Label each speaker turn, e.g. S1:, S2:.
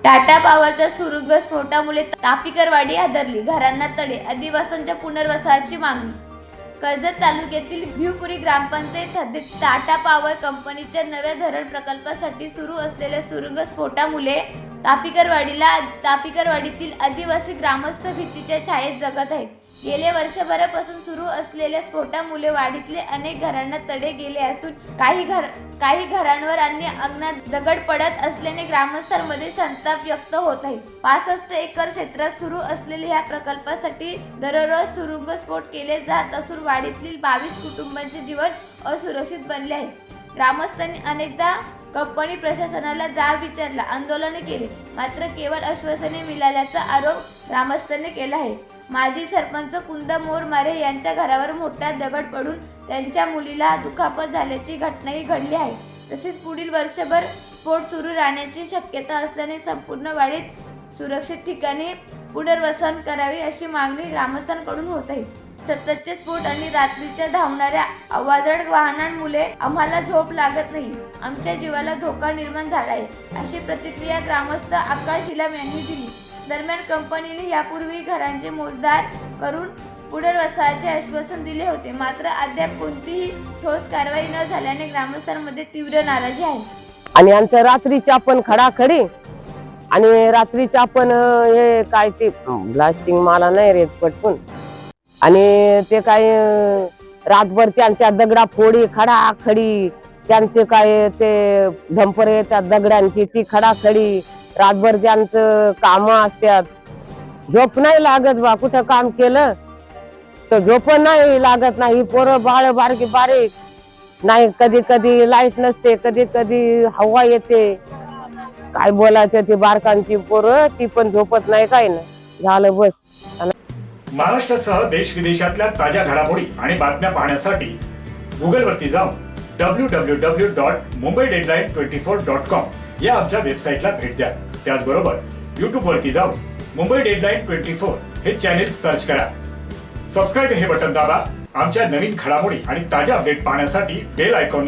S1: टाटा पॉवरच्या सुरुंग स्फोटामुळे तापीकरवाडी हादरली, घरांना तडे, आदिवासींच्या पुनर्वसनाची मागणी. कर्जत तालुक्यातील भिवपुरी ग्रामपंचायत हद्दीत टाटा पॉवर कंपनीच्या नव्या धरण प्रकल्पासाठी सुरू असलेल्या सुरुंग स्फोटामुळे तापीकरवाडीतील आदिवासी ग्रामस्थ भीतीच्या छायेत जगत आहेत. गेल्या वर्षभरापासून सुरू असलेल्या स्फोटामुळे वाडीतले अनेक घरांना तडे गेले असून काही घरांवर आणि अंगणात दगड पडत असल्याने ग्रामस्थांमध्ये संताप व्यक्त होत आहे. 65 एकर क्षेत्रात सुरू असलेल्या ह्या प्रकल्पासाठी दररोज सुरुंगस्फोट केले जात असून वाडीतील 22 कुटुंबांचे जीवन असुरक्षित बनले आहे. ग्रामस्थांनी अनेकदा कंपनी प्रशासनाला जाब विचारला, आंदोलने केले, मात्र केवळ आश्वासने मिळाल्याचा आरोप ग्रामस्थांनी केला आहे. माजी सरपंच कुंद मोरमारे यांच्या घरावर मोठा दगड पडून त्यांच्या मुलीला दुखापत झाल्याची घटनाही घडली आहे. तसेच पुढील वर्षभर स्फोट सुरू राहण्याची शक्यता असल्याने संपूर्ण वाडीत सुरक्षित ठिकाणी पुनर्वसन करावे अशी मागणी ग्रामस्थांकडून होत आहे. सततचे स्फोट आणि रात्रीच्या धावणाऱ्या आवाजड वाहनांमुळे आम्हाला झोप लागत नाही, आमच्या जीवाला धोका निर्माण झाला आहे, अशी प्रतिक्रिया ग्रामस्थ आकाश इलाम यांनी दिली. दरम्यान कंपनीने यापूर्वी घरांचे मोजदार करून पुनर्वसनाचे आश्वासन दिले होते, मात्र अद्याप कोणतीही ठोस कारवाई न झाल्याने ग्रामस्थांमध्ये तीव्र नाराजी आहे.
S2: आणि आमच्या रात्रीच्या पण खडाखडी आणि रात्रीच्या पण हे काय ते ब्लास्टिंग मला नाही रे पटकून, आणि ते काय रातभर त्यांच्या दगडा फोडी खडाखडी, त्यांचे काय ते ढंपर येतात दगडांची ती खडाखडी, रातभर त्यांचं काम असतात, झोप नाही लागत बा. कुठं काम केलं तर झोप नाही लागत नाही. पोरं बाळ बारकी बारीक नाही, कधी कधी लाईट नसते, कधी कधी हवा येते, काय बोलायचं. ती बारकांची पोरं ती पण झोपत नाही, काय नाही झालं बस.
S3: महाराष्ट्रासह देश विदेशातल्या ताज्या घडामोडी आणि बातम्या पाहण्यासाठी गुगलवरती जाऊन www.mumbai-deadline24.com या आमच्या वेबसाईटला भेट द्या. त्याचबरोबर YouTube वरती जाऊन मुंबई डेडलाईन 24 हे चॅनेल सर्च करा. सबस्क्राईब हे बटन दाबा. आमच्या नवीन घडामोडी आणि ताज्या अपडेट पाहण्यासाठी बेल आयकॉन